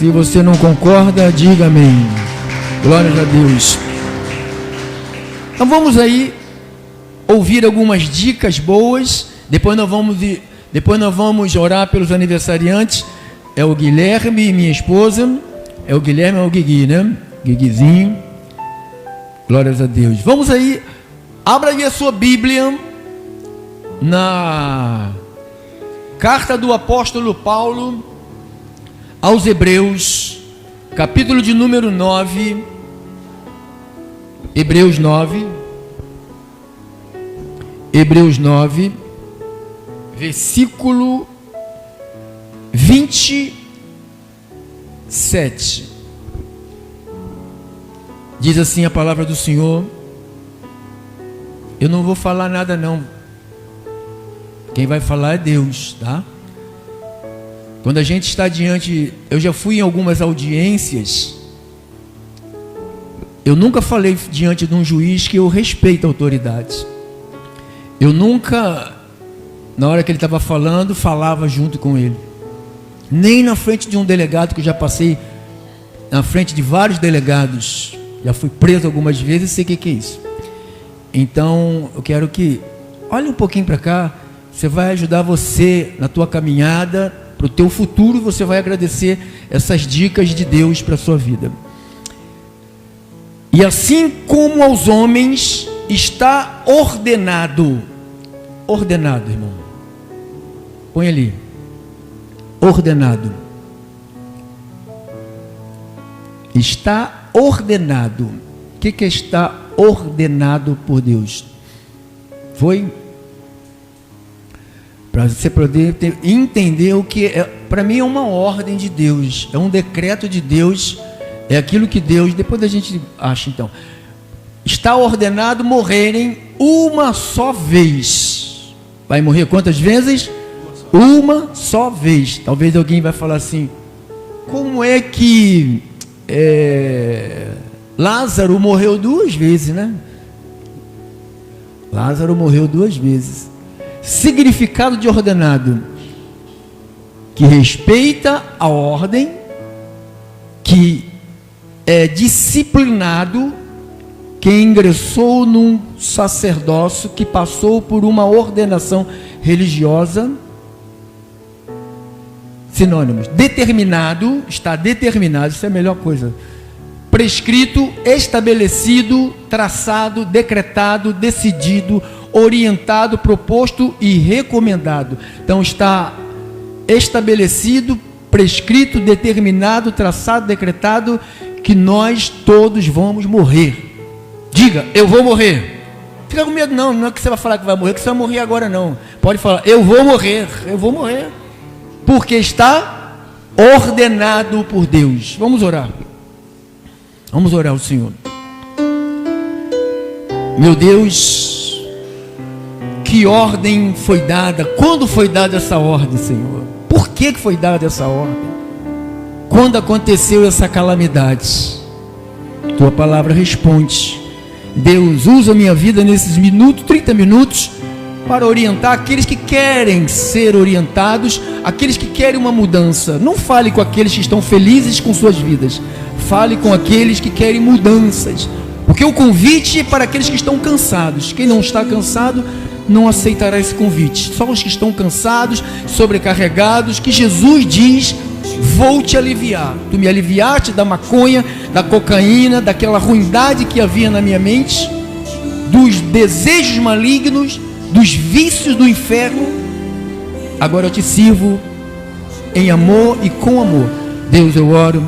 Se você não concorda, diga amém. Glórias a Deus. Então vamos aí ouvir algumas dicas boas. Depois nós vamos orar pelos aniversariantes. É o Guilherme e minha esposa. É o Guilherme, é o Guigui, né? Guiguizinho. Glórias a Deus. Vamos aí. Abra aí a sua Bíblia na carta do apóstolo Paulo aos Hebreus, capítulo de número 9. Hebreus 9, versículo 27. Diz assim a palavra do Senhor. Eu não vou falar nada não. Quem vai falar é Deus, tá? Quando a gente está diante, eu já fui em algumas audiências. Eu nunca falei diante de um juiz que eu respeito a autoridade. Eu nunca, na hora que ele estava falando, falava junto com ele. Nem na frente de um delegado, que eu já passei na frente de vários delegados. Já fui preso algumas vezes e sei o que é isso. Então, eu quero que olhe um pouquinho para cá. Você vai ajudar você na tua caminhada para o teu futuro. Você vai agradecer essas dicas de Deus para a sua vida. E assim como aos homens está ordenado, irmão, põe ali, ordenado, está ordenado. O que está ordenado por Deus? Foi para você poder entender o que é. Para mim é uma ordem de Deus, é um decreto de Deus. É aquilo que Deus, depois a gente acha então, está ordenado morrerem uma só vez. Vai morrer quantas vezes? Uma só vez. Talvez alguém vai falar assim: como é que Lázaro morreu 2 vezes, né? Lázaro morreu 2 vezes. Significado de ordenado: que respeita a ordem, que é disciplinado, que ingressou num sacerdócio, que passou por uma ordenação religiosa. Sinônimos: determinado, está determinado, isso é a melhor coisa. Prescrito, estabelecido, traçado, decretado, decidido, orientado, proposto e recomendado. Então está estabelecido, prescrito, determinado, traçado, decretado, que nós todos vamos morrer. Diga: eu vou morrer. Fica com medo não, não é que você vai falar que vai morrer, que você vai morrer agora não. Pode falar: eu vou morrer, porque está ordenado por Deus. Vamos orar. Vamos orar ao Senhor. Meu Deus, que ordem foi dada? Quando foi dada essa ordem, Senhor? Por que foi dada essa ordem? Quando aconteceu essa calamidade? Tua palavra responde. Deus, usa a minha vida nesses minutos, 30 minutos, para orientar aqueles que querem ser orientados, aqueles que querem uma mudança. Não fale com aqueles que estão felizes com suas vidas. Fale com aqueles que querem mudanças. Porque o convite é para aqueles que estão cansados. Quem não está cansado não aceitará esse convite. Só os que estão cansados, sobrecarregados, que Jesus diz: vou te aliviar. Tu me aliviaste da maconha, da cocaína, daquela ruindade que havia na minha mente, dos desejos malignos, dos vícios do inferno. Agora eu te sirvo em amor e com amor. Deus, eu oro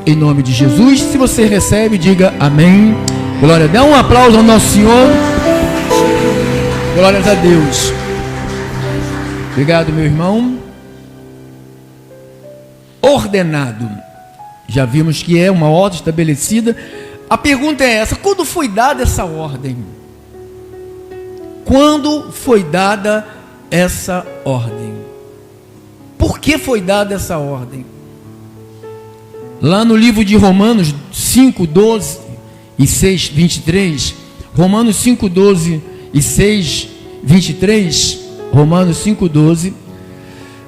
em nome de Jesus. Se você recebe, diga amém. Glória a Deus. Dá um aplauso ao nosso Senhor. Glórias a Deus. Obrigado, meu irmão. Ordenado. Já vimos que é uma ordem estabelecida. A pergunta é essa: quando foi dada essa ordem? Quando foi dada essa ordem? Por que foi dada essa ordem? Lá no livro de Romanos 5, 12 e 6, 23, Romanos 5, 12 e 6, 23, Romanos 5, 12,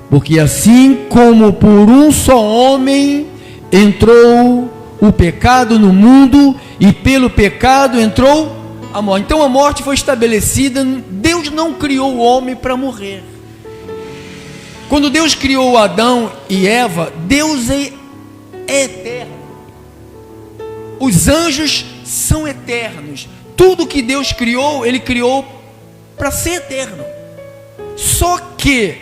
porque assim como por um só homem entrou o pecado no mundo, e pelo pecado entrou a morte. Então a morte foi estabelecida. Deus não criou o homem para morrer. Quando Deus criou Adão e Eva, Deus é eterno. Os anjos são eternos. Tudo que Deus criou, Ele criou para ser eterno. Só que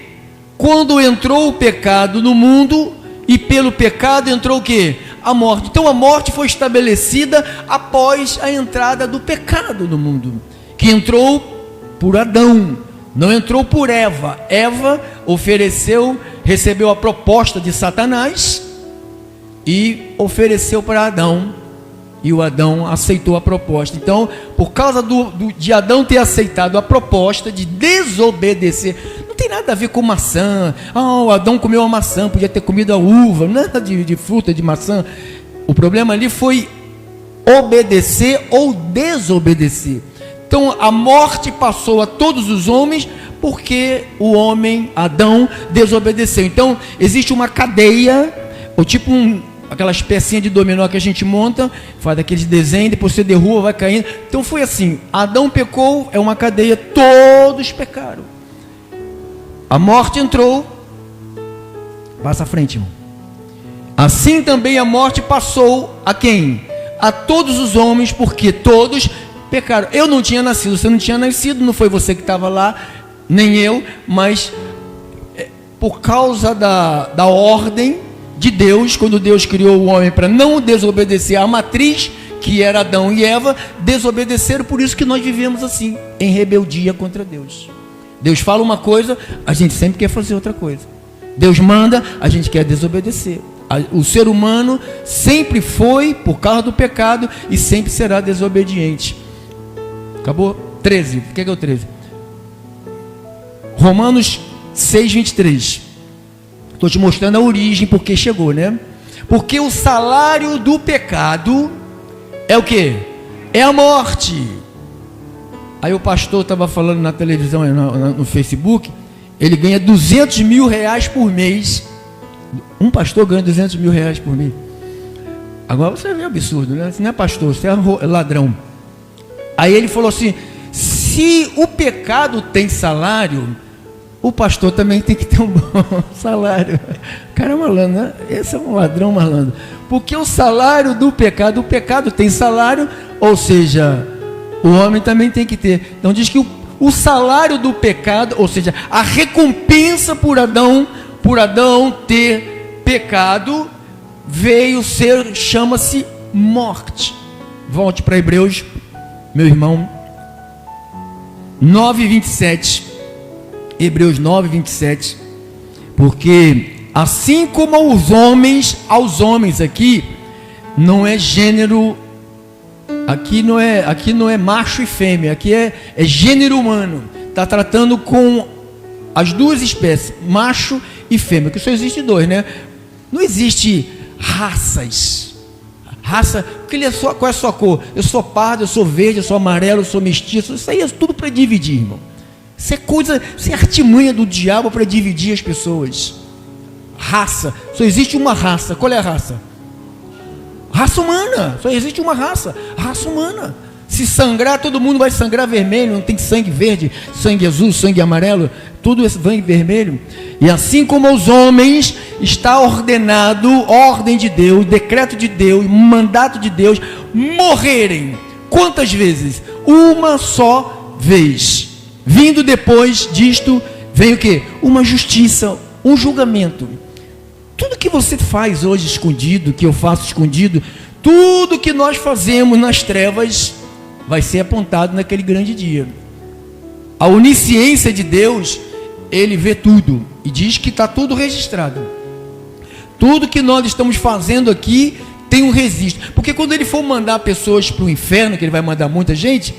quando entrou o pecado no mundo, e pelo pecado entrou o quê? A morte. Então a morte foi estabelecida após a entrada do pecado no mundo, que entrou por Adão, não entrou por Eva. Eva recebeu a proposta de Satanás e ofereceu para Adão, e o Adão aceitou a proposta. Então, por causa de Adão ter aceitado a proposta de desobedecer, não tem nada a ver com maçã. O Adão comeu a maçã, podia ter comido a uva, nada de fruta de maçã. O problema ali foi obedecer ou desobedecer. Então a morte passou a todos os homens, porque o homem, Adão, desobedeceu. Então existe uma cadeia, ou tipo aquelas pecinhas de dominó que a gente monta, faz aqueles desenhos, depois você derruba, vai caindo. Então foi assim, Adão pecou, é uma cadeia, todos pecaram. A morte entrou. Passa à frente, irmão. Assim também a morte passou a quem? A todos os homens, porque todos pecaram. Eu não tinha nascido, você não tinha nascido, não foi você que estava lá, nem eu, mas por causa da ordem de Deus, quando Deus criou o homem para não desobedecer à matriz, que era Adão e Eva, desobedeceram. Por isso que nós vivemos assim, em rebeldia contra Deus. Deus fala uma coisa, a gente sempre quer fazer outra coisa. Deus manda, a gente quer desobedecer. O ser humano sempre foi, por causa do pecado, e sempre será desobediente. Acabou? 13, o que é o 13? Romanos 6:23. Estou te mostrando a origem, porque chegou, né? Porque o salário do pecado é o quê? É a morte. Aí o pastor estava falando na televisão, no Facebook, ele ganha 200 mil reais por mês. Um pastor ganha 200 mil reais por mês. Agora você vê absurdo, né? Você não é pastor, você é ladrão. Aí ele falou assim: se o pecado tem salário, o pastor também tem que ter um bom salário. O cara é malandro, né? Esse é um ladrão malandro. Porque o salário do pecado, o pecado tem salário, ou seja, o homem também tem que ter. Então diz que o salário do pecado, ou seja, a recompensa por Adão ter pecado, veio ser, chama-se morte. Volte para Hebreus, meu irmão, 9:27. Hebreus 9:27. Porque assim como aos homens aqui, não é gênero, aqui não é macho e fêmea, aqui é gênero humano. Está tratando com as duas espécies, macho e fêmea, que só existe dois, né? Não existe raças. Raça, qual é a sua cor? Eu sou pardo, eu sou verde, eu sou amarelo, eu sou mestiço. Isso aí é tudo para dividir, irmão. Isso é artimanha do diabo para dividir as pessoas. Raça, só existe uma raça. Qual é a raça? Raça humana, só existe uma raça, raça humana. Se sangrar, todo mundo vai sangrar vermelho, não tem sangue verde, sangue azul, sangue amarelo, tudo esse sangue vermelho. E assim como aos homens está ordenado, ordem de Deus, decreto de Deus, mandato de Deus, morrerem. Quantas vezes? Uma só vez. Vindo depois disto, vem o quê? Uma justiça, um julgamento. Tudo que você faz hoje escondido, que eu faço escondido, tudo que nós fazemos nas trevas, vai ser apontado naquele grande dia. A onisciência de Deus, Ele vê tudo, e diz que está tudo registrado. Tudo que nós estamos fazendo aqui, tem um registro. Porque quando Ele for mandar pessoas para o inferno, que Ele vai mandar muita gente,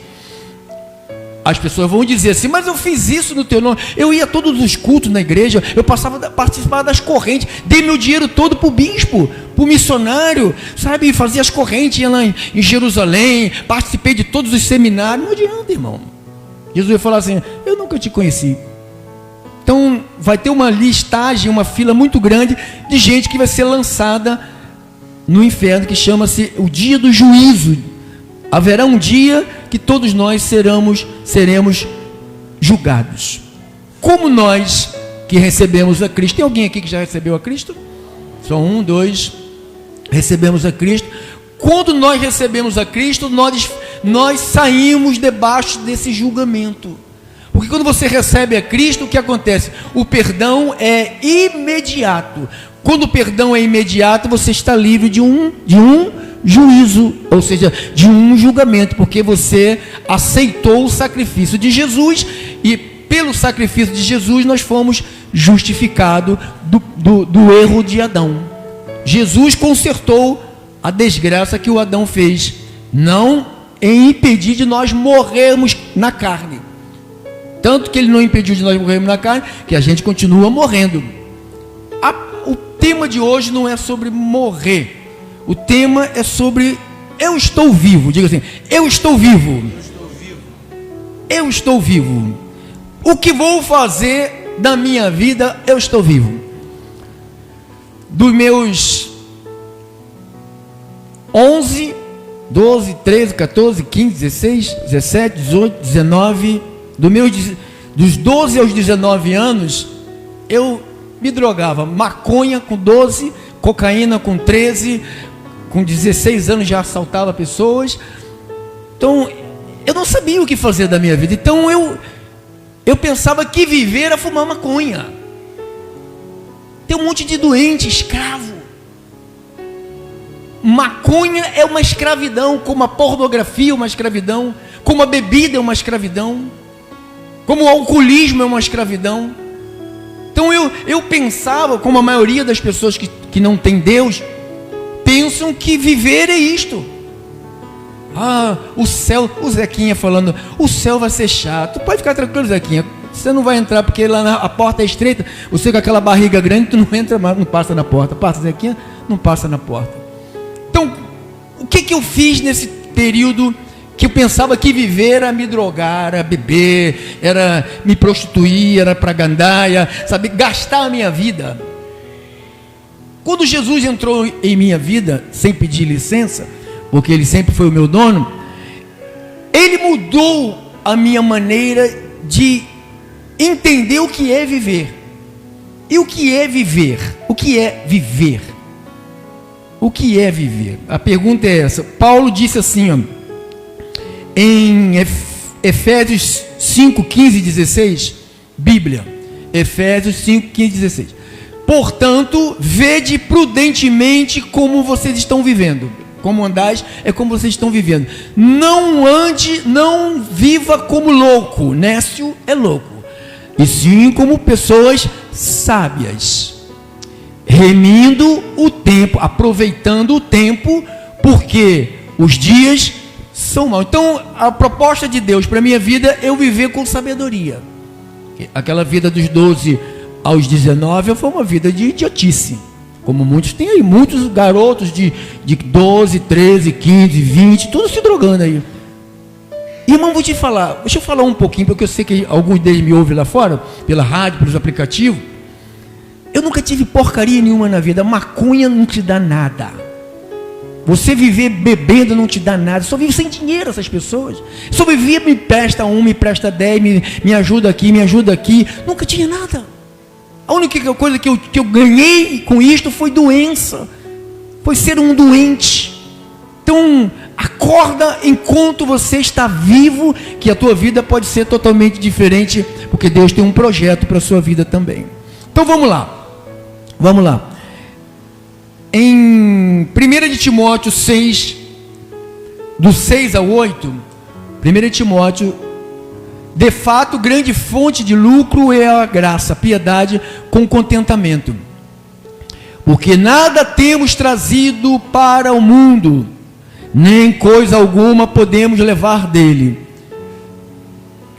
as pessoas vão dizer assim: mas eu fiz isso no teu nome, eu ia a todos os cultos na igreja, eu participava das correntes, dei meu dinheiro todo para o bispo, para o missionário, sabe, fazia as correntes, ia lá em Jerusalém, participei de todos os seminários. Não adianta, irmão. Jesus vai falar assim: eu nunca te conheci. Então vai ter uma listagem, uma fila muito grande de gente que vai ser lançada no inferno, que chama-se o dia do juízo. Haverá um dia que todos nós seremos julgados. Como nós que recebemos a Cristo, tem alguém aqui que já recebeu a Cristo? Só um, dois, recebemos a Cristo. Quando nós recebemos a Cristo, nós saímos debaixo desse julgamento. Porque quando você recebe a Cristo, o que acontece? O perdão é imediato. Quando o perdão é imediato, você está livre de um juízo, ou seja, de um julgamento, porque você aceitou o sacrifício de Jesus, e pelo sacrifício de Jesus nós fomos justificados do erro de Adão. Jesus consertou a desgraça que o Adão fez, não em impedir de nós morrermos na carne. Tanto que ele não impediu de nós morrermos na carne, que a gente continua morrendo. O tema de hoje não é sobre morrer. O tema é sobre eu estou vivo. Diga assim, eu estou vivo. Eu estou vivo. O que vou fazer da minha vida, eu estou vivo. Dos meus 11, 12, 13, 14, 15, 16, 17, 18, 19, dos 12 aos 19 anos, eu me drogava. Maconha com 12, cocaína com 13, com 16 anos já assaltava pessoas. Então, eu não sabia o que fazer da minha vida. Então, eu pensava que viver era fumar maconha. Tem um monte de doente, escravo. Maconha é uma escravidão, como a pornografia é uma escravidão, como a bebida é uma escravidão, como o alcoolismo é uma escravidão. Então eu pensava, como a maioria das pessoas que não tem Deus, pensam que viver é isto. O céu, o Zequinha falando, o céu vai ser chato. Pode ficar tranquilo, Zequinha, você não vai entrar, porque lá a porta é estreita, você com aquela barriga grande, tu não entra, não passa na porta. Passa, Zequinha, não passa na porta. Então, o que eu fiz nesse período que eu pensava que viver era me drogar, era beber, era me prostituir, era pra gandaia, sabe, gastar a minha vida. Quando Jesus entrou em minha vida, sem pedir licença, porque Ele sempre foi o meu dono, Ele mudou a minha maneira de entender o que é viver. E o que é viver? O que é viver? O que é viver? A pergunta é essa. Paulo disse assim, em Efésios 5, 15 e 16, Bíblia, Efésios 5, 15 e 16. Portanto, vede prudentemente como vocês estão vivendo. Como andais, é como vocês estão vivendo. Não viva como louco, nécio é louco, e sim como pessoas sábias, remindo o tempo, aproveitando o tempo, porque os dias são maus. Então, a proposta de Deus para a minha vida é eu viver com sabedoria. Aquela vida dos 12 aos 19 foi uma vida de idiotice, como muitos têm aí, muitos garotos de 12, 13, 15, 20, tudo se drogando aí. Irmão, vou te falar, deixa eu falar um pouquinho, porque eu sei que alguns deles me ouvem lá fora, pela rádio, pelos aplicativos. Eu nunca tive porcaria nenhuma na vida. Maconha não te dá nada. Você viver bebendo não te dá nada. Só vive sem dinheiro essas pessoas. Só vivia, me presta 1, me presta 10, me ajuda aqui, me ajuda aqui. Nunca tinha nada. A única coisa que eu ganhei com isto foi doença. Foi ser um doente. Então, acorda enquanto você está vivo, que a tua vida pode ser totalmente diferente, porque Deus tem um projeto para a sua vida também. Então vamos lá. Vamos lá. Em 1 de Timóteo 6, do 6 ao 8, 1 Timóteo, de fato, grande fonte de lucro é a graça, a piedade com contentamento. Porque nada temos trazido para o mundo, nem coisa alguma podemos levar dele.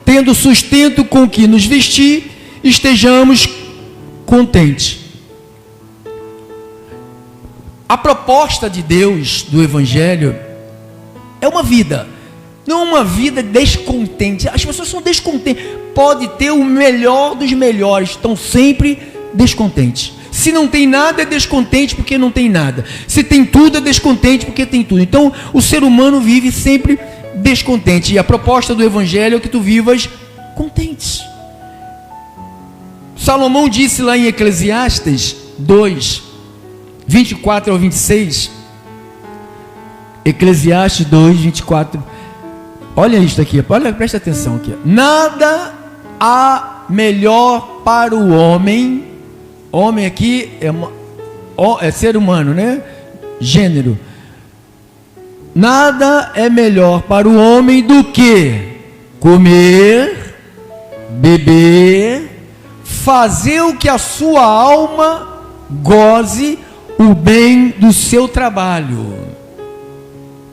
Tendo sustento com que nos vestir, estejamos contentes. A proposta de Deus do Evangelho é uma vida, não uma vida descontente. As pessoas são descontentes. Pode ter o melhor dos melhores, estão sempre descontentes. Se não tem nada, é descontente porque não tem nada. Se tem tudo, é descontente porque tem tudo. Então, o ser humano vive sempre descontente. E a proposta do Evangelho é que tu vivas contente. Salomão disse lá em Eclesiastes 2, 24 ao 26. Eclesiastes 2, 24. Olha isso aqui, olha, presta atenção aqui. Nada há melhor para o homem. Homem aqui é ser humano, né? Gênero. Nada é melhor para o homem do que comer, beber, fazer o que a sua alma goze, o bem do seu trabalho.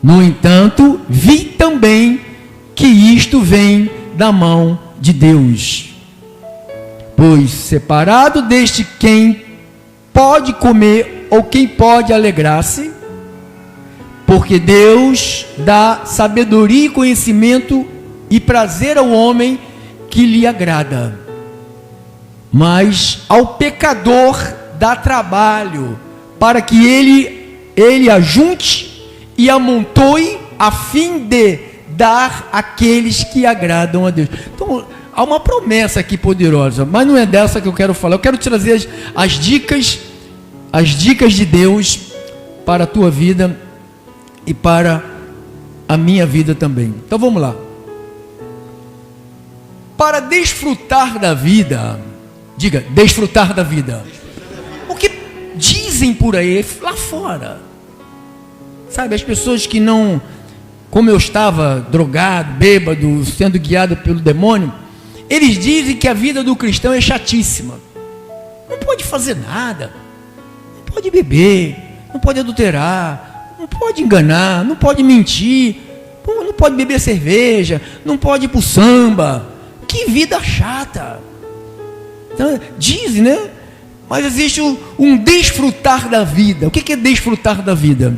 No entanto, vi também que isto vem da mão de Deus. Pois separado deste quem pode comer ou quem pode alegrar-se, porque Deus dá sabedoria e conhecimento e prazer ao homem que lhe agrada. Mas ao pecador dá trabalho para que ele ajunte e amontoe a fim de dar àqueles que agradam a Deus. Então, há uma promessa aqui poderosa, mas não é dessa que eu quero falar. Eu quero te trazer as dicas de Deus para a tua vida e para a minha vida também. Então vamos lá. Para desfrutar da vida, diga, desfrutar da vida. O que dizem por aí, lá fora, sabe, as pessoas que não, como eu estava drogado, bêbado, sendo guiado pelo demônio, eles dizem que a vida do cristão é chatíssima. Não pode fazer nada, não pode beber, não pode adulterar, não pode enganar, não pode mentir, não pode beber cerveja, não pode ir para o samba. Que vida chata. Então, dizem, né? Mas existe um desfrutar da vida. O que é desfrutar da vida?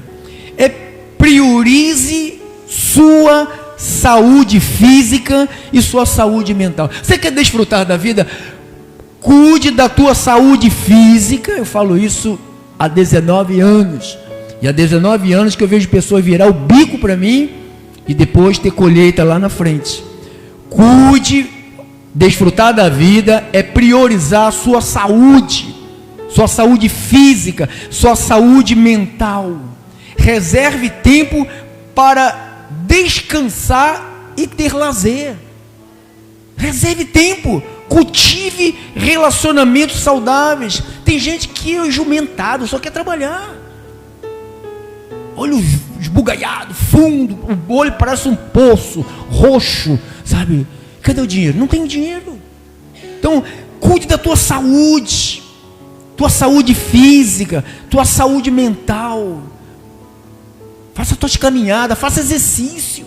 É priorize sua saúde física e sua saúde mental. Você quer desfrutar da vida? Cuide da tua saúde física. Eu falo isso há 19 anos. E há 19 anos que eu vejo pessoas virar o bico para mim e depois ter colheita lá na frente. Cuide, desfrutar da vida é priorizar a sua saúde física, sua saúde mental. Reserve tempo para descansar e ter lazer. Reserve tempo, cultive relacionamentos saudáveis. Tem gente que é jumentado, só quer trabalhar. Olho esbugalhado, fundo, o olho parece um poço roxo, sabe? Cadê o dinheiro? Não tem dinheiro. Então, cuide da tua saúde física, tua saúde mental. Faça tuas caminhadas, faça exercício.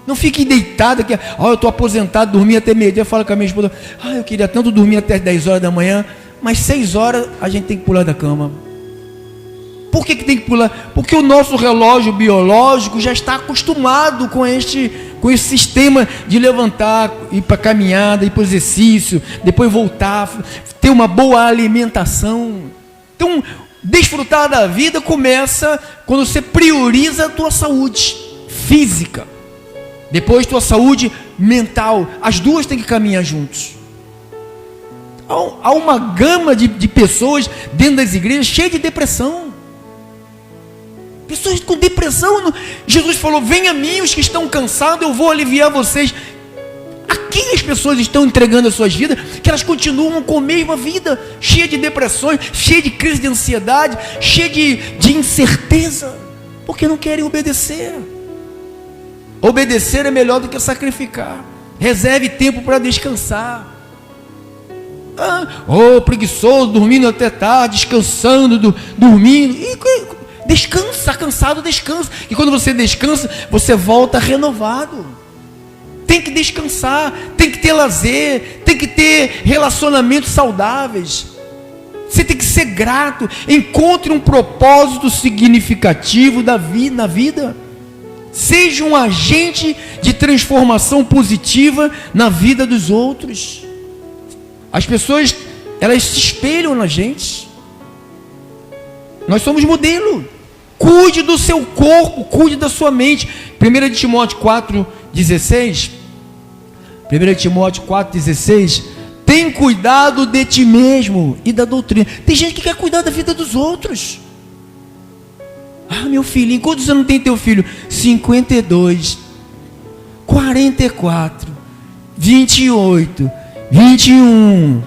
Não fique deitado aqui. Eu estou aposentado, dormi até meio-dia. Eu falo com a minha esposa: eu queria tanto dormir até 10 horas da manhã, mas 6 horas a gente tem que pular da cama. Por que tem que pular? Porque o nosso relógio biológico já está acostumado com esse sistema de levantar, ir para a caminhada, ir para o exercício, depois voltar, ter uma boa alimentação. Então, desfrutar da vida começa quando você prioriza a tua saúde física, depois tua saúde mental. As duas têm que caminhar juntos. Há uma gama de pessoas dentro das igrejas cheias de depressão. Pessoas com depressão. Jesus falou: venha a mim os que estão cansados, eu vou aliviar vocês. A quem as pessoas estão entregando as suas vidas, que elas continuam com a mesma vida, cheia de depressões, cheia de crise de ansiedade, cheia de incerteza, porque não querem obedecer. Obedecer é melhor do que sacrificar. Reserve tempo para descansar. Preguiçoso, dormindo até tarde, descansando, dormindo. Descansa, está cansado, descansa. E quando você descansa, você volta renovado. Tem que descansar, tem que ter lazer, tem que ter relacionamentos saudáveis. Você tem que ser grato. Encontre um propósito significativo na vida. Seja um agente de transformação positiva na vida dos outros. As pessoas, elas se espelham na gente. Nós somos modelo. Cuide do seu corpo, cuide da sua mente. 1 Timóteo 4,16. 1 Timóteo 4,16. Tem cuidado de ti mesmo e da doutrina. Tem gente que quer cuidar da vida dos outros. Ah, meu filhinho, quantos anos tem teu filho? 52, 44, 28, 21.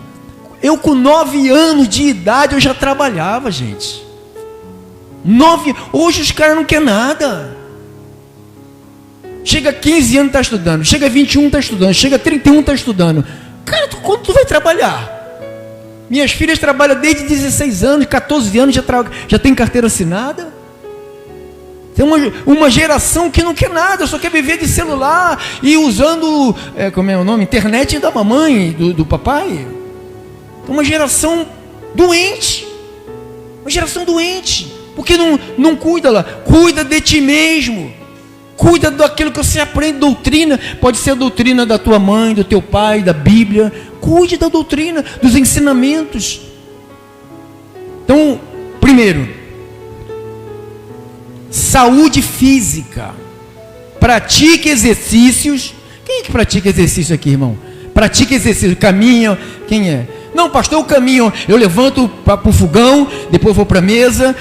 Eu com 9 anos de idade eu já trabalhava, gente. 9, hoje os caras não querem nada. Chega 15 anos está estudando, chega 21 está estudando, chega 31 está estudando. Cara, quando tu vai trabalhar? Minhas filhas trabalham desde 16 anos, 14 anos, já tem carteira assinada. Tem uma geração que não quer nada, só quer viver de celular e usando, como é o nome? Internet da mamãe, do papai. Uma geração doente. Uma geração doente. Porque não cuida lá. Cuida de ti mesmo. Cuida daquilo que você aprende, doutrina. Pode ser a doutrina da tua mãe, do teu pai, da Bíblia. Cuide da doutrina, dos ensinamentos. Então, primeiro, saúde física. Pratique exercícios. Quem é que pratica exercício aqui, irmão? Pratica exercício, caminha. Quem é? Não, pastor, eu caminho. Eu levanto para o fogão, depois vou para a mesa.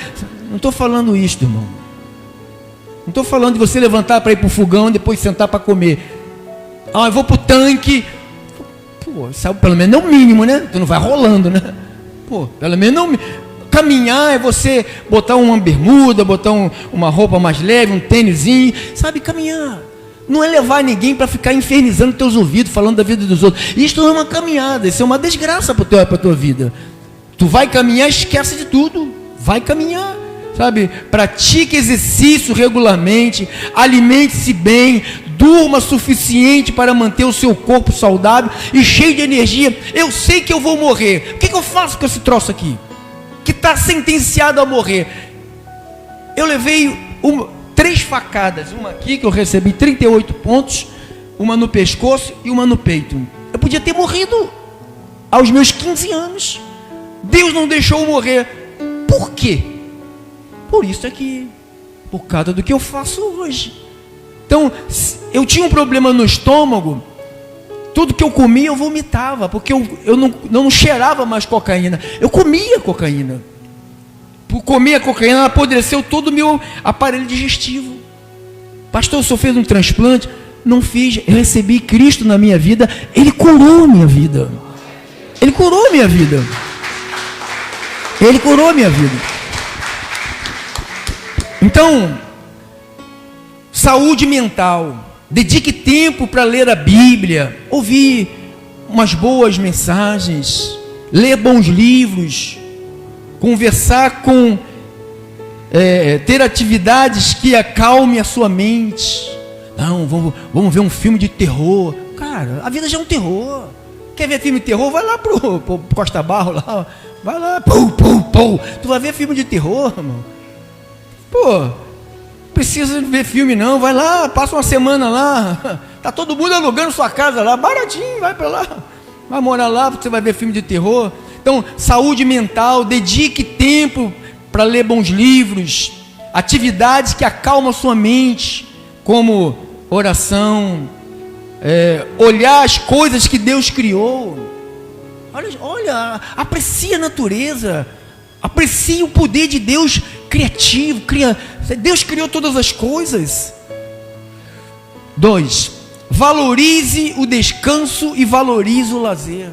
Não estou falando isso, irmão. Não estou falando de você levantar para ir para o fogão, depois sentar para comer. Ah, eu vou para o tanque. Pô, sabe, pelo menos é o mínimo, né? Tu não vai rolando, né? Pô, pelo menos não. Caminhar é você botar uma bermuda, botar uma roupa mais leve, um tênisinho, sabe, caminhar. Não é levar ninguém para ficar infernizando teus ouvidos, falando da vida dos outros. Isso não é uma caminhada, isso é uma desgraça para a tua vida. Tu vai caminhar, esquece de tudo. Vai caminhar, sabe? Pratique exercício regularmente, alimente-se bem, durma suficiente para manter o seu corpo saudável e cheio de energia. Eu sei que eu vou morrer. O que eu faço com esse troço aqui? Que está sentenciado a morrer. Eu levei 3 facadas, uma aqui que eu recebi 38 pontos, uma no pescoço e uma no peito. Eu podia ter morrido aos meus 15 anos. Deus não deixou eu morrer. Por quê? Por isso aqui, por causa do que eu faço hoje. Então, eu tinha um problema no estômago. Tudo que eu comia eu vomitava, porque eu não cheirava mais cocaína. Eu comia cocaína. Por comer a cocaína, apodreceu todo o meu aparelho digestivo. Pastor, o senhor fez um transplante? Não fiz, eu recebi Cristo na minha vida. Ele curou a minha vida. Ele curou a minha vida. Ele curou a minha vida. Então, saúde mental. Dedique tempo para ler a Bíblia, ouvir umas boas mensagens, ler bons livros, conversar com, ter atividades que acalmem a sua mente. Não, vamos ver um filme de terror. Cara, a vida já é um terror. Quer ver filme de terror? Vai lá pro Costa Barro lá. Vai lá, tu vai ver filme de terror, irmão. Pô, precisa ver filme não, vai lá, passa uma semana lá, tá todo mundo alugando sua casa lá, baratinho, vai para lá, vai morar lá, você vai ver filme de terror. Então, saúde mental, dedique tempo para ler bons livros, atividades que acalmam a sua mente, como oração, olhar as coisas que Deus criou. Olha, aprecie a natureza, aprecie o poder de Deus criativo. Deus criou todas as coisas. 2. Valorize o descanso e valorize o lazer.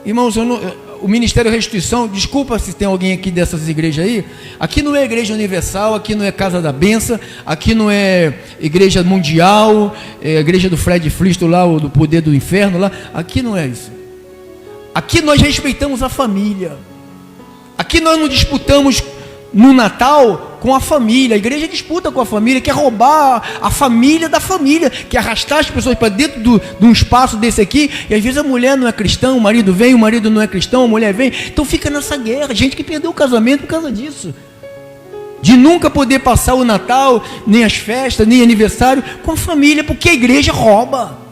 Irmãos, o Ministério Restituição, desculpa se tem alguém aqui dessas igrejas aí, aqui não é Igreja Universal, aqui não é Casa da Benção, aqui não é Igreja Mundial, Igreja do Fred Flintstone lá, ou do Poder do Inferno lá, aqui não é isso. Aqui nós respeitamos a família. Aqui nós não disputamos no Natal com a família. A igreja disputa com a família, quer roubar a família da família, quer arrastar as pessoas para dentro de um espaço desse aqui, e às vezes a mulher não é cristã, o marido vem, o marido não é cristão, a mulher vem, então fica nessa guerra. Gente que perdeu o casamento por causa disso, de nunca poder passar o Natal, nem as festas, nem aniversário com a família, porque a igreja rouba.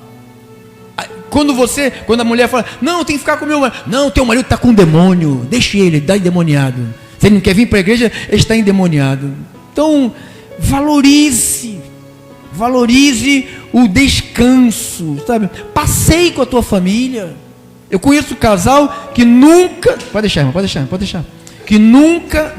Quando a mulher fala, não, tem que ficar com o meu marido, não, teu marido está com um demônio, deixa ele, dá endemoniado. Se ele não quer vir para a igreja, ele está endemoniado. Então, valorize o descanso, sabe? Passeie com a tua família. Eu conheço um casal que nunca, pode deixar, irmão, pode deixar, que nunca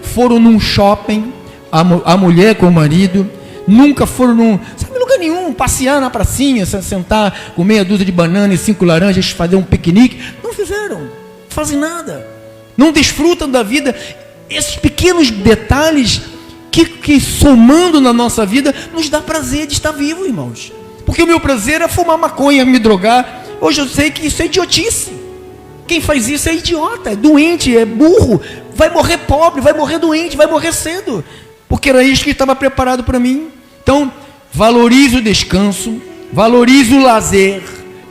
foram num shopping, a mulher com o marido, nunca foram sabe, lugar nenhum, passear na pracinha, sentar com meia dúzia de banana e 5 laranjas, fazer um piquenique. Não fizeram, não fazem nada, não desfrutam da vida. Esses pequenos detalhes que somando na nossa vida, nos dá prazer de estar vivo, irmãos. Porque o meu prazer é fumar maconha, me drogar. Hoje eu sei que isso é idiotice. Quem faz isso é idiota, é doente, é burro. Vai morrer pobre, vai morrer doente, vai morrer cedo. Porque era isso que estava preparado para mim. Então, valorize o descanso, valorize o lazer.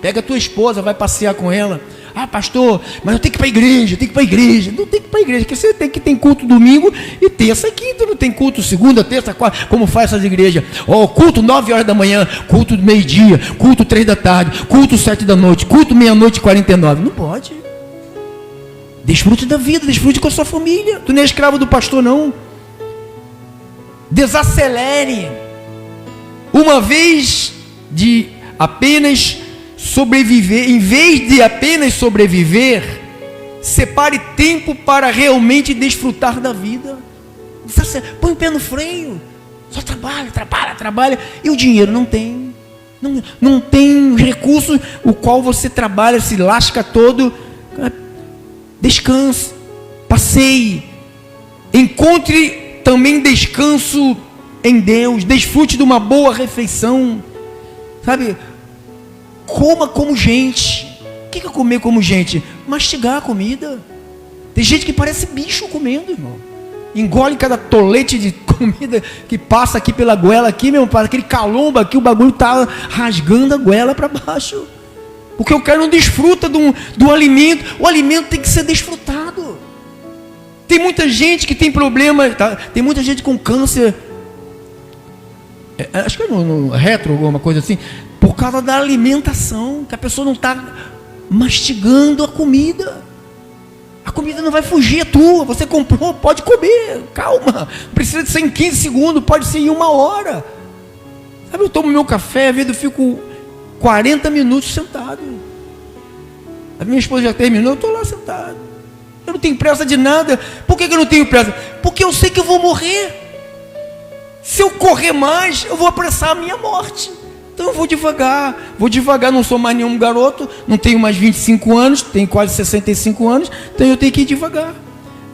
Pega a tua esposa, vai passear com ela. Ah, pastor, mas eu tenho que ir para a igreja, Não tem que ir para a igreja, porque você tem culto domingo e terça e quinta. Não tem culto segunda, terça, quarta, como faz essas igrejas. Culto 9 horas da manhã, culto do meio-dia, culto 3 da tarde, culto 7 da noite, culto meia-noite e 49. Não pode. Desfrute da vida, desfrute com a sua família. Tu não é escravo do pastor, não. Desacelere. Uma vez de apenas sobreviver, em vez de apenas sobreviver, separe tempo para realmente desfrutar da vida. Põe o pé no freio. Só trabalha. E o dinheiro não tem. Não tem recurso o qual você trabalha, se lasca todo. Descanse, passeie, encontre também descanso em Deus, desfrute de uma boa refeição, sabe? Coma como gente. O que é comer como gente? Mastigar a comida. Tem gente que parece bicho comendo, irmão. Engole cada tolete de comida que passa aqui pela goela, aqui, meu pai, aquele calombo aqui, o bagulho está rasgando a goela para baixo. Porque o cara não desfruta do alimento. O alimento tem que ser desfrutado. Tem muita gente que tem problema, tá? Tem muita gente com câncer, acho que é no retro, alguma coisa assim, por causa da alimentação, que a pessoa não está mastigando a comida. A comida não vai fugir, é tua, você comprou, pode comer, calma, precisa de ser em 15 segundos, pode ser em 1 hora. Sabe, eu tomo meu café, às vezes eu fico 40 minutos sentado. A minha esposa já terminou, eu estou lá sentado. Eu não tenho pressa de nada. Por que eu não tenho pressa? Porque eu sei que eu vou morrer. Se eu correr mais, eu vou apressar a minha morte. Então eu vou devagar, não sou mais nenhum garoto, não tenho mais 25 anos, tenho quase 65 anos, então eu tenho que ir devagar.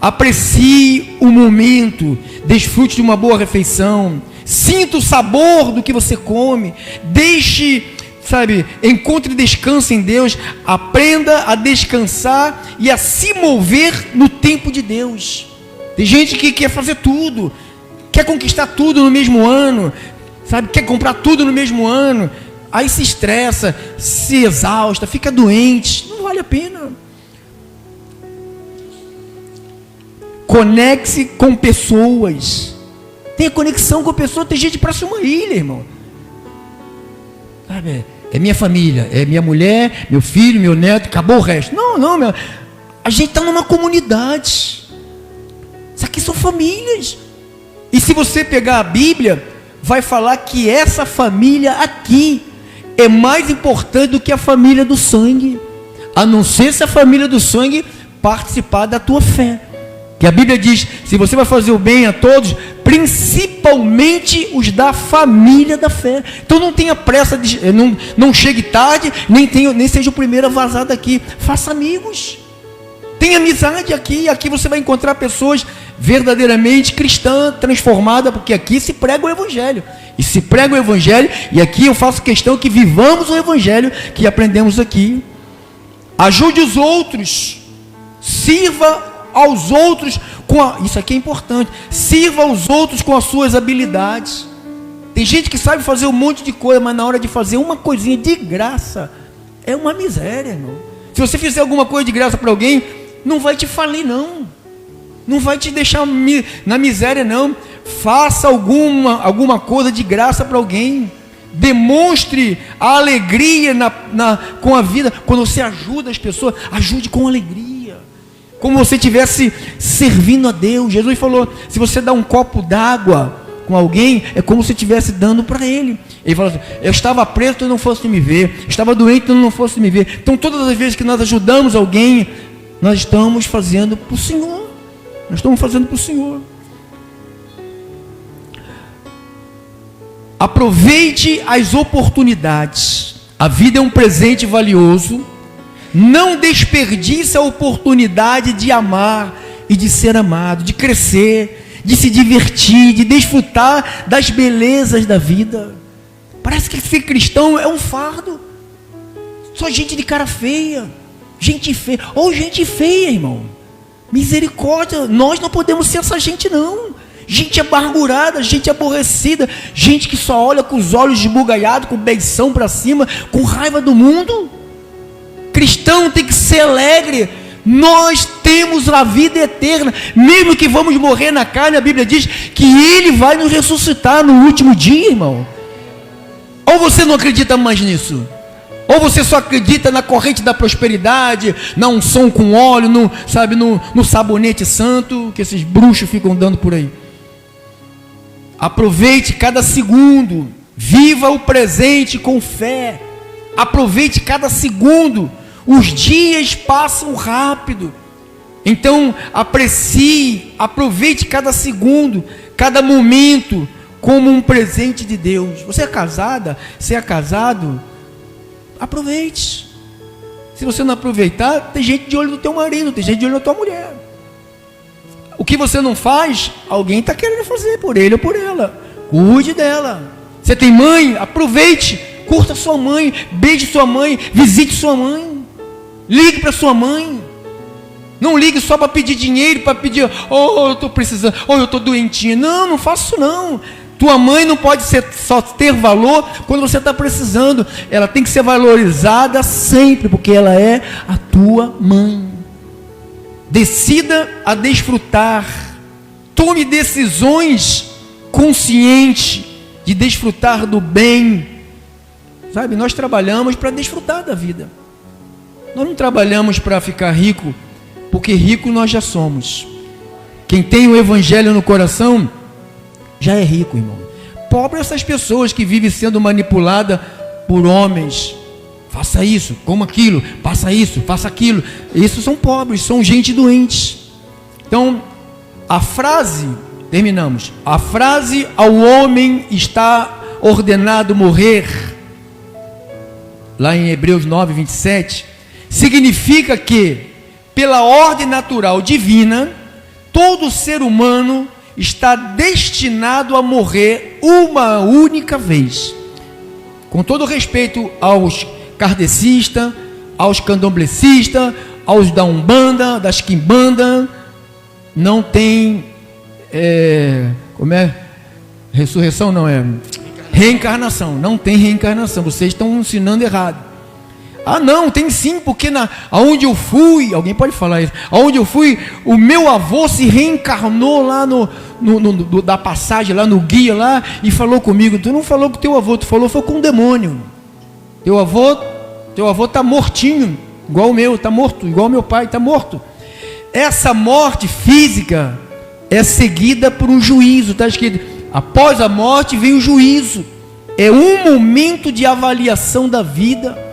Aprecie o momento, desfrute de uma boa refeição, sinta o sabor do que você come, encontre descanso em Deus, aprenda a descansar e a se mover no tempo de Deus. Tem gente que quer fazer tudo, quer conquistar tudo no mesmo ano, quer comprar tudo no mesmo ano, aí se estressa, se exausta, fica doente, não vale a pena. Conecte-se com pessoas, tenha conexão com pessoas. Tem gente que parece uma ilha, irmão. É minha família, é minha mulher, meu filho, meu neto, acabou o resto. Não, a gente está numa comunidade. Isso aqui são famílias. E se você pegar a Bíblia, vai falar que essa família aqui é mais importante do que a família do sangue, a não ser se a família do sangue participar da tua fé. Que a Bíblia diz, se você vai fazer o bem a todos, principalmente os da família da fé. Então não tenha pressa, não chegue tarde, nem seja o primeiro a vazar daqui. Faça amigos, tenha amizade aqui. Aqui você vai encontrar pessoas verdadeiramente cristãs, transformadas, porque aqui se prega o Evangelho. E se prega o Evangelho, e aqui eu faço questão que vivamos o Evangelho que aprendemos aqui. Ajude os outros, sirva aos outros isso aqui é importante, sirva aos outros com as suas habilidades. Tem gente que sabe fazer um monte de coisa, mas na hora de fazer uma coisinha de graça, é uma miséria, irmão. Se você fizer alguma coisa de graça para alguém, não vai te falir, não vai te deixar na miséria, não. Faça alguma coisa de graça para alguém. Demonstre a alegria com a vida. Quando você ajuda as pessoas, ajude com alegria. como você estivesse servindo a Deus. Jesus falou, se você dá um copo d'água com alguém, é como se estivesse dando para ele. Ele falou assim, eu estava preso, tu não fosse me ver, estava doente, tu não fosse me ver. Então todas as vezes que nós ajudamos alguém, nós estamos fazendo para o Senhor. Nós estamos fazendo para o Senhor. Aproveite as oportunidades. A vida é um presente valioso. Não desperdice a oportunidade de amar e de ser amado, de crescer, de se divertir, de desfrutar das belezas da vida. Parece que ser cristão é um fardo. Só gente de cara feia, gente feia, ou gente feia, irmão. Misericórdia, nós não podemos ser essa gente não. Gente amargurada, gente aborrecida, gente que só olha com os olhos esbugalhados, com o beição para cima, com raiva do mundo. Cristão tem que ser alegre. Nós temos a vida eterna, mesmo que vamos morrer na carne, a Bíblia diz que Ele vai nos ressuscitar no último dia, irmão. Ou você não acredita mais nisso? Ou você só acredita na corrente da prosperidade, na unção com óleo, no sabonete santo, que esses bruxos ficam dando por aí. Aproveite cada segundo, viva o presente com fé, aproveite cada segundo, os dias passam rápido, então aprecie, aproveite cada segundo, cada momento, como um presente de Deus. Você é casada? Você é casado? Aproveite. Se você não aproveitar, tem gente de olho no teu marido, tem gente de olho na tua mulher. O que você não faz, alguém está querendo fazer por ele ou por ela. Cuide dela. Você tem mãe? Aproveite, curta sua mãe, beije sua mãe, visite sua mãe, ligue para sua mãe. Não ligue só para pedir dinheiro, para pedir, eu estou precisando, eu estou doentinha. Não faça isso não. Tua mãe não pode só ter valor quando você está precisando. Ela tem que ser valorizada sempre, porque ela é a tua mãe. Decida a desfrutar. Tome decisões conscientes de desfrutar do bem. Sabe, nós trabalhamos para desfrutar da vida. Nós não trabalhamos para ficar rico, porque rico nós já somos. Quem tem o evangelho no coração já é rico, irmão. Pobre essas pessoas que vivem sendo manipuladas por homens. Faça isso, coma aquilo, faça isso, faça aquilo. Esses são pobres, são gente doente. Então, a frase, terminamos. A frase, ao homem está ordenado morrer, lá em Hebreus 9, 27, significa que, pela ordem natural divina, todo ser humano está destinado a morrer uma única vez. Com todo respeito aos kardecistas, aos candomblecistas, aos da Umbanda, das Quimbanda, não tem ressurreição, não é reencarnação, não tem reencarnação. Vocês estão ensinando errado. Não, tem sim, porque aonde eu fui, alguém pode falar isso, aonde eu fui, o meu avô se reencarnou lá da passagem, lá no guia lá, e falou comigo. Tu não falou com teu avô, tu falou foi com um demônio. Teu avô está mortinho, igual o meu, está morto, igual o meu pai, está morto. Essa morte física é seguida por um juízo, está escrito, após a morte vem o juízo. É um momento de avaliação da vida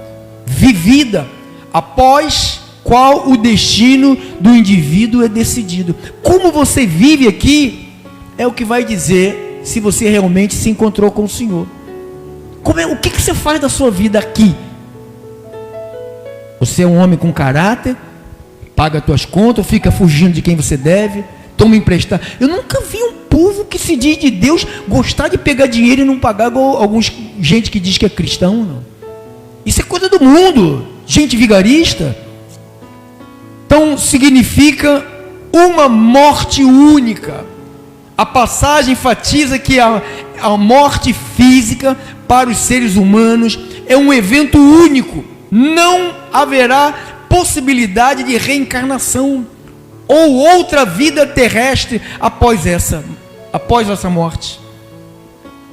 vivida, após qual o destino do indivíduo é decidido. Como você vive aqui é o que vai dizer se você realmente se encontrou com o Senhor. O que você faz da sua vida aqui? Você é um homem com caráter, paga as tuas contas, fica fugindo de quem você deve, toma emprestado. Eu nunca vi um povo que se diz de Deus gostar de pegar dinheiro e não pagar, igual alguns gente que diz que é cristão, não. Isso é coisa do mundo, gente vigarista. Então significa uma morte única. A passagem enfatiza que a morte física para os seres humanos é um evento único. Não haverá possibilidade de reencarnação ou outra vida terrestre após essa morte.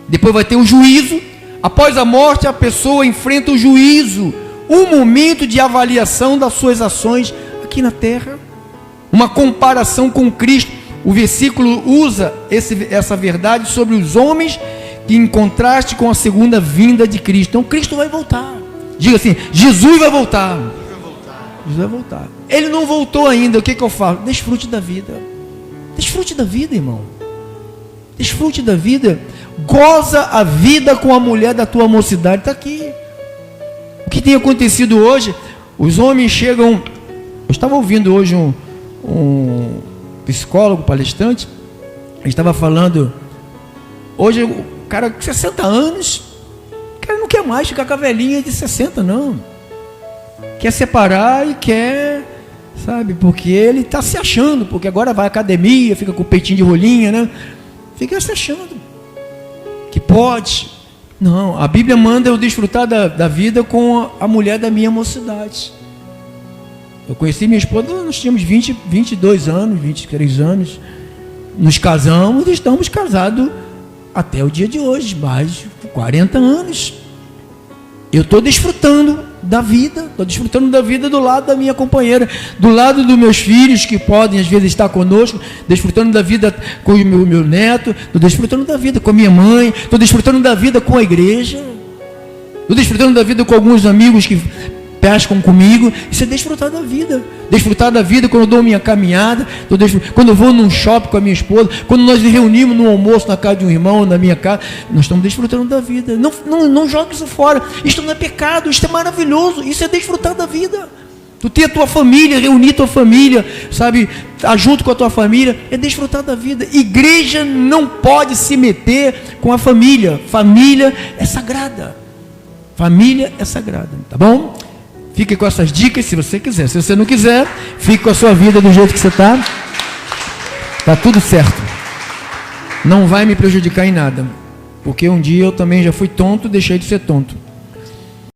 Depois vai ter o juízo. Após a morte, a pessoa enfrenta o juízo, um momento de avaliação das suas ações aqui na terra. uma comparação com Cristo. O versículo usa essa verdade sobre os homens em contraste com a segunda vinda de Cristo. Então Cristo vai voltar. Diga assim: Jesus vai voltar. Jesus vai voltar. Ele não voltou ainda. O que eu falo? Desfrute da vida. Desfrute da vida, irmão. Desfrute da vida. Goza a vida com a mulher da tua mocidade. Está aqui. O que tem acontecido hoje? Os homens chegam. Eu estava ouvindo hoje um psicólogo, palestrante. Ele estava falando. Hoje o cara com 60 anos, o cara não quer mais ficar com a velhinha de 60, não. Quer separar e quer, sabe, porque ele está se achando, porque agora vai à academia, fica com o peitinho de rolinha, né? Fica se achando que pode. Não, a Bíblia manda eu desfrutar da vida com a mulher da minha mocidade. Eu conheci minha esposa, nós tínhamos 22 anos, 23 anos. Nos casamos e estamos casados até o dia de hoje, mais de 40 anos. Eu estou desfrutando da vida, do lado da minha companheira, do lado dos meus filhos, que podem às vezes estar conosco, desfrutando da vida com o meu neto, estou desfrutando da vida com a minha mãe, estou desfrutando da vida com a igreja, estou desfrutando da vida com alguns amigos que pescam comigo. Isso é desfrutar da vida. Desfrutar da vida quando eu dou minha caminhada, quando eu vou num shopping com a minha esposa, quando nós nos reunimos num almoço na casa de um irmão, na minha casa, nós estamos desfrutando da vida. Não jogue isso fora. Isto não é pecado, isto é maravilhoso. Isso é desfrutar da vida. Tu ter a tua família, reunir tua família, sabe, estar junto com a tua família, é desfrutar da vida. Igreja não pode se meter com a família. Família é sagrada. Família é sagrada, tá bom? Fique com essas dicas se você quiser. Se você não quiser, fique com a sua vida do jeito que você está. Está tudo certo. Não vai me prejudicar em nada. Porque um dia eu também já fui tonto, deixei de ser tonto.